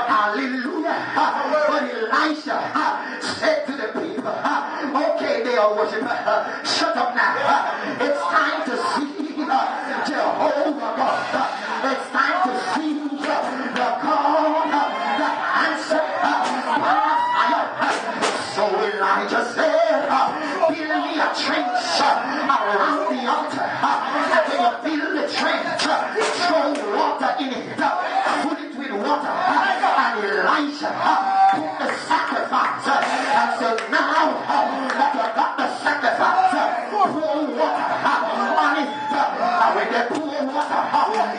Hallelujah. But Elisha said to the people, okay, they are worshiping. Shut up now. It's time to see Jehovah God. It's time to see the God that answered by fire. So Elijah said, build me a trench around the altar. And when you build the trench, throw water in it, fill it with water. And Elisha took the sacrifice and said, now that you got the sacrifice, pour water on it. And when they pour water,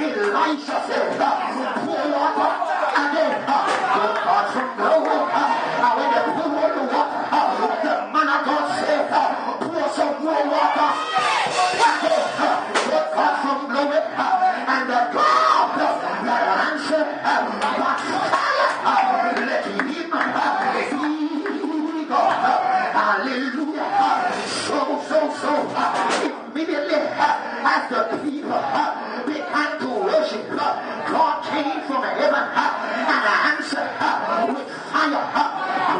Elisha said, pour water again. Good God from glory. And when they pour the water, the man of God said, pour some more water again. Good God from glory. And the God that answered by fire, let him be God. Hallelujah. So immediately as the people began to worship, God came from heaven and answered with fire.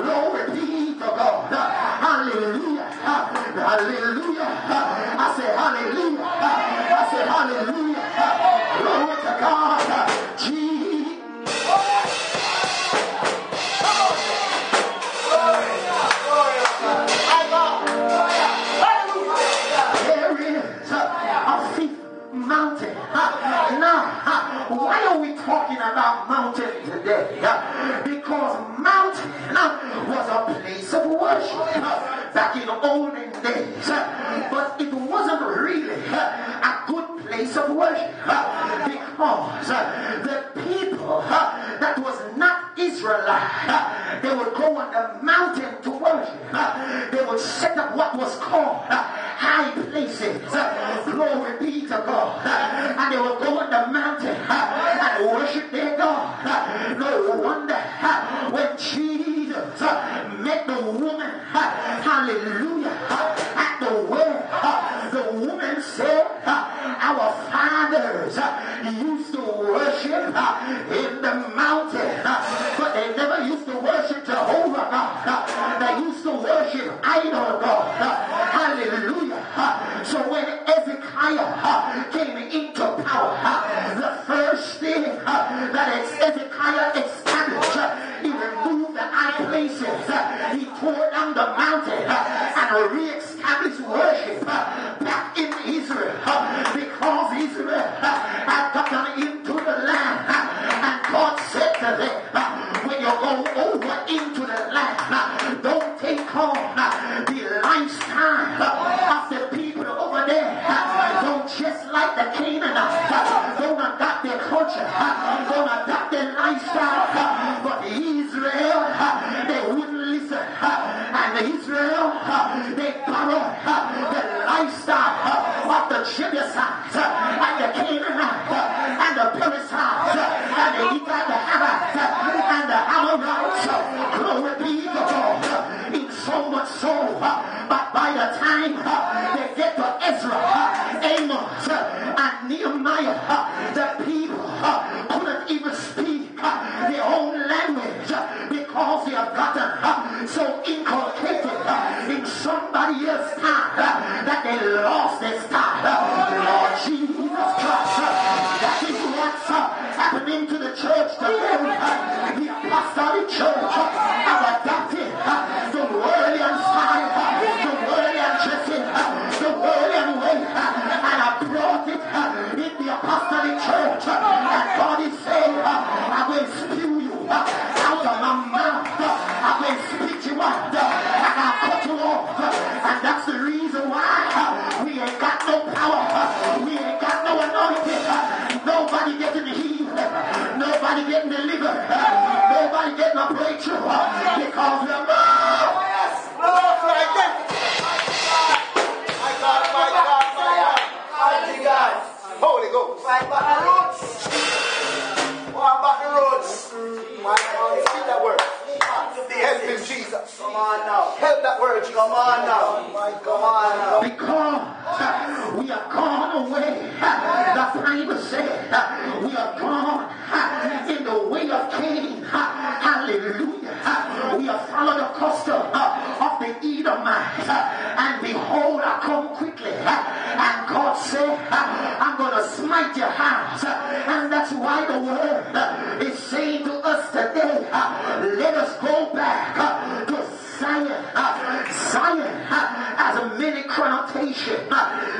Glory be to God. Hallelujah. Hallelujah. I say hallelujah. I say hallelujah. Glory to God. Jesus. Mountain. Now, why are we talking about mountain today? Because mountain was a place of worship back in the olden days, but it wasn't really a good place of worship because the people that was not Israelite, they would go on the mountain to worship. They would set up what was called high places. Glory be to God. And they will go on the mountain and worship their God. No wonder when Jesus met the woman, hallelujah, at the well, the woman said, our fathers used to worship in the mountain, but they never used to worship Jehovah God. They used to worship idol God. Hallelujah. So when Ezekiah came into power, the first thing that Ezekiah established, he removed the high places. He tore down the mountain and re-established worship back in Israel, because Israel had gotten into the land, and God said to them, when you go over into the land, don't take on the lifestyle of the people over there. Don't just like the Canaanites. Don't adopt their culture. Don't adopt their lifestyle. But Israel, they wouldn't listen. And Israel, they borrowed the lifestyle of the Jebusites and the Canaanites and the Perizzites and the Hivites, the Hivites and the Amorites. Glory be to God. In so much so, but by the time they get to Ezra, Amos, and Nehemiah, the people couldn't even speak their own language because they have gotten so inculcated in somebody else's time that they lost their style. Lord Jesus Christ, that is what's happening to the church today. The apostolic church have adopted the worldly style, the worldly dressing, the worldly way, and I brought it in the apostolic church. And God is saying, I will spew you out of my mouth. I will spit you out, and I'll cut you off. And that's the reason why we ain't got no power. We ain't got no anointing. Nobody getting healed. Nobody getting delivered. Nobody getting a breakthrough because we're Holy Ghost. Right back the roads. Walk back the roads. See that word. Help him, Jesus. Come on now. Help that word. Come on now. Come on now. Because we are gone away. The Bible said we are gone Cain. Hallelujah. We have followed the custom of the Edomites. And behold, I come quickly. And God said, I'm going to smite your house. And that's why the word is saying to us today, let us go back to Zion. Zion has a many connotation.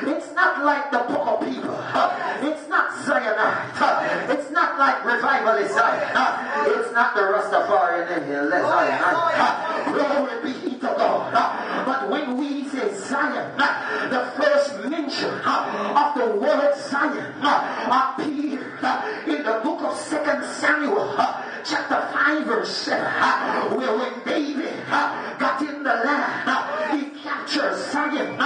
It's not like the book of people. It's not Zionite. It's not like revivalist Zion. It's not the Rastafarian in here. Glory be to God. But when we say Zion, the first mention of the word Zion appeared in the book of 2 Samuel chapter 5 verse 7, where when David got in the land, he captured Zion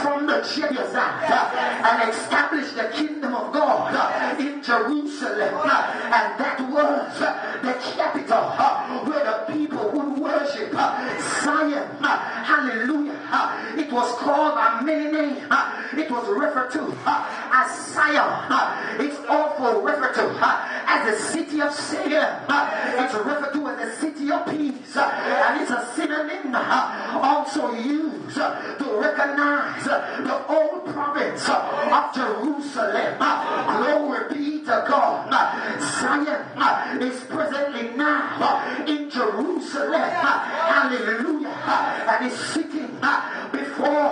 from the Jebusites and established the kingdom of God in Jerusalem. And that was the capital where the people would worship. Zion, hallelujah. It was called by many names. It was referred to as Zion. It's also referred to as the city of Salem. It's referred to as the city of peace. And it's a synonym also used to recognize the old province of Jerusalem. Glory be to God. Zion is presently now in Jerusalem. Hallelujah. And is sitting before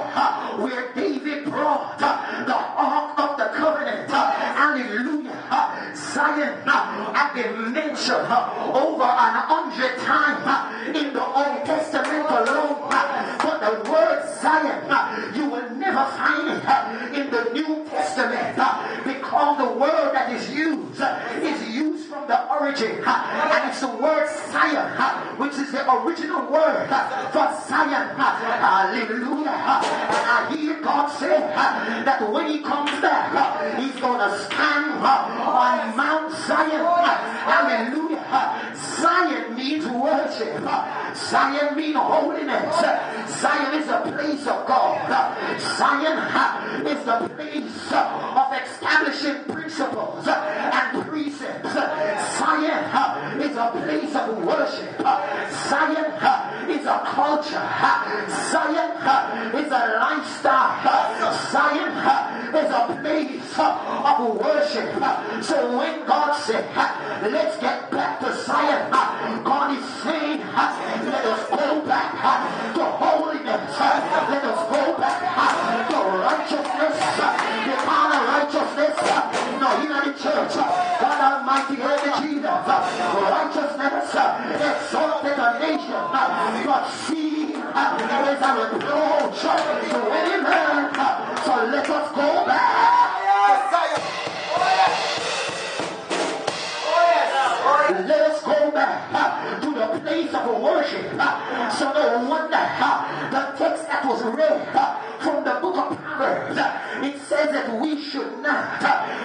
where David brought the ark of the covenant. Hallelujah. Zion have been mentioned over 100 times in the Old Testament alone. But the word Zion, you will never find it in the New Testament, because the word that is used from the origin, and it's the word Zion, which is the original word for Zion. Hallelujah. And I hear God say that when he comes back, he's going to stand on Mount Zion. Hallelujah. Zion means worship. Zion means holiness. Zion is a place of God. Zion is the place of establishing principles and precepts. Zion is a place of worship. Zion is a culture. Zion is a lifestyle. Zion is a place of worship. So when God said, let's get back to Zion, God is saying, let us go back to holiness. Let us go back to righteousness. The kind of righteousness, no, you're not in church. God Almighty, Holy Jesus, righteousness exalted a nation, but sin is a reproach to any man. So let us go back. Let us go back to the place of worship. So no wonder the text that was read from the book of Proverbs, it says that we should not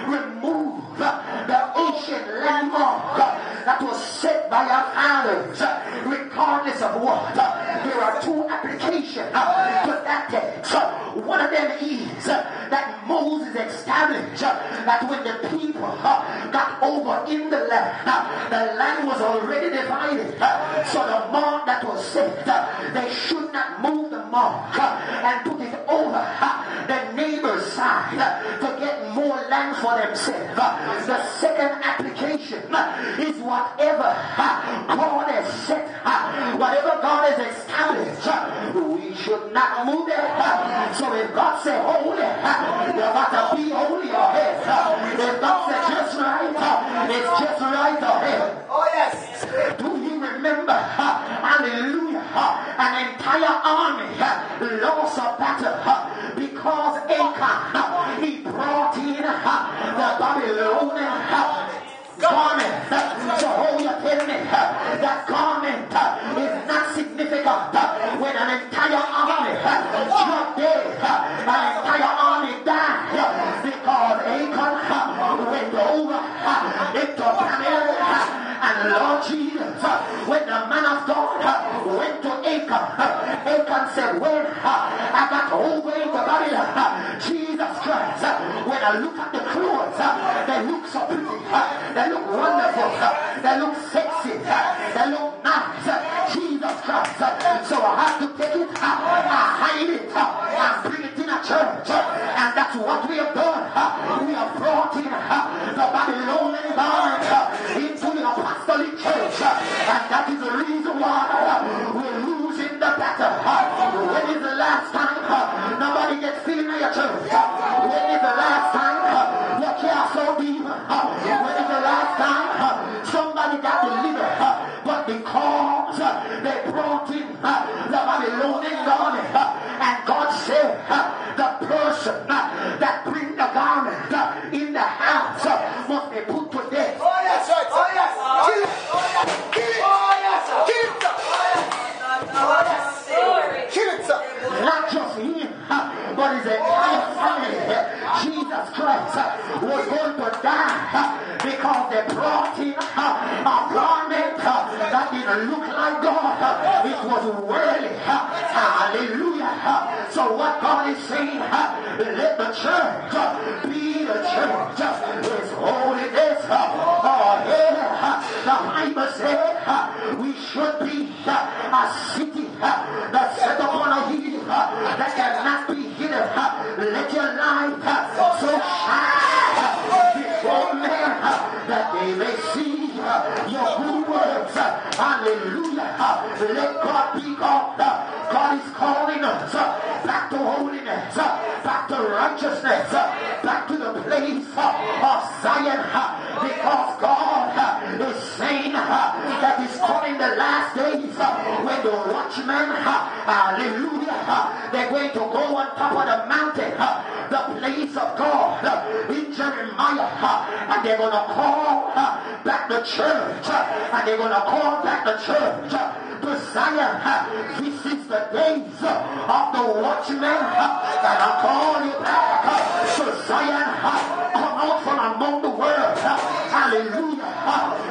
remove the ancient landmark that was set by our fathers, regardless of what. There are two applications to that text. One of them is that Moses established that when the people got over in the land was already divided. So the mark that was set, they should not move the mark and put it over the neighbor's side to get more land for themselves. The second application is whatever God has set, whatever God has established, we should not move it. So if God said holy, you got to be holy or else. If God said just right, it's just right or else. Oh yes. Do you remember, hallelujah, an entire army lost a battle because Achan, he brought in the Babylonian garment. So hold your helmet. That garment is not significant when an entire army dropped dead. An entire army died because Achan went over into Babylon. And Lord Jesus, when the man of God went to Achan said, when I got over into Babylon, Jesus Christ, when I look at the clothes, they look so pretty, they look wonderful, they look sexy. fancy, that look nice. Jesus Christ. So I have to take it, I hide it, and bring it in a church. And that's what we have done. We have brought in the Babylonian garment into the apostolic church. And that is the reason why we're losing the battle. When is the last time nobody gets feeling in your church? When is the last time you care so deep? When is the last time somebody got delivered? But because they brought in the Babylonian garment, and God said the person that bring the garment in the house must be put to death. Oh yes, right. Oh yes. Kill it. Kill it. Oh yes. Kill it. Oh yes. Kill it, sir. Not just him, but his entire family. Jesus Christ was going to die because they brought in a garment that didn't look like God. It was worldly. Hallelujah. So what God is saying, let the church be the church. His holiness. Oh yeah. The Bible said we should be a city that's set upon a hill that cannot be hidden. Let your light so shine before men that they may see your good works. Hallelujah. Let God be God. God is calling us back to holiness, back to righteousness, back to the place of Zion, because God is saying that He's coming the last days when the watchmen, hallelujah, they're going to go on top of the mountain, the place of God in Jeremiah, and they're going to call back the church, and they're going to call back the church to Zion. This is the days of the watchmen, and I call you back to Zion. Come out from among the world. Hallelujah.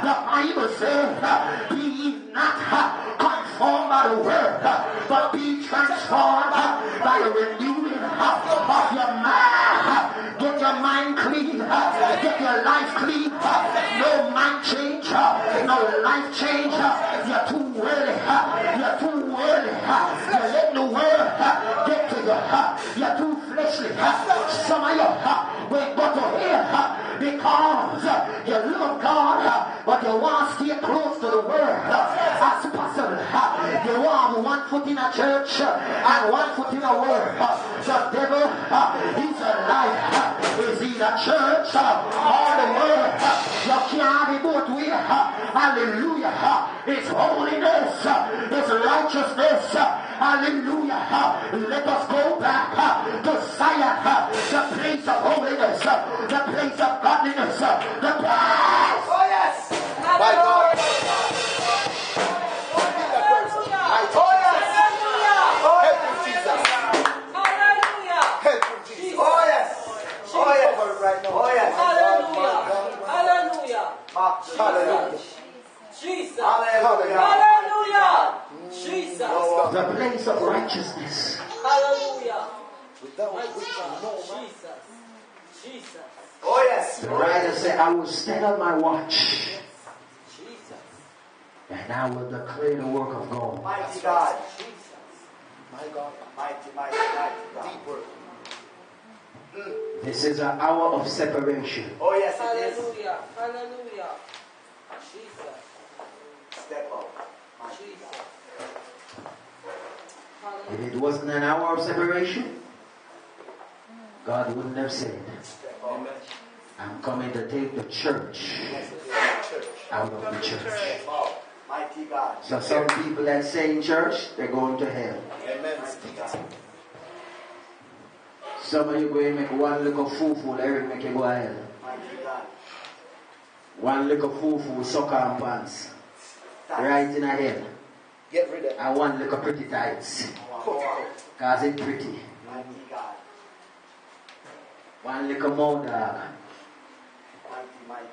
The Bible says, be ye not conformed by the world, but be transformed by the renewing of your mind. Get your mind clean. Get your life clean. No mind change. No life change. You're too worldly. You're too worldly. You're letting the world get to you. You're too fleshly. Some of you will go to hell because you love God, but you want to stay close to the world as possible. You want one foot in a church and one foot in a world. The devil is a liar. Is he the church or the world? You can't be both ways. Hallelujah. It's holiness. It's righteousness. Hallelujah. Let us go back to Zion, the place of holiness, the place of godliness, the place. Oh yes. My God. Oh yes. Help him, Jesus. Help him, Jesus. Oh yes. Oh yes. Right now. Oh yes. Hallelujah. Hallelujah. Jesus. Hallelujah. Hallelujah. Jesus. The place of righteousness. Hallelujah. Without My which God. no man. Jesus. Oh yes. The writer said, I will stand on my watch, Jesus. and I will declare the work of God. Mighty God. Jesus. My God. Mighty God. Deep work. This is an hour of separation. Oh yes, it is. Hallelujah. Hallelujah. Jesus. Step up. Mighty Jesus. God. If Hallelujah. it wasn't an hour of separation, God wouldn't have said, Step up. I'm coming to take the church Church. out of the church. Step up. Mighty God. So some people that say in church, they're going to hell. Amen. Mighty God. Some of you go and make one little foo-foo, Eric make you go to hell. Mighty God. One little foo-foo, sucker and pants, right in a hell. Get rid of it. And one little pretty tights, Cut it out. cause it's pretty. Mighty God. One little mouth dog, Mighty, mighty.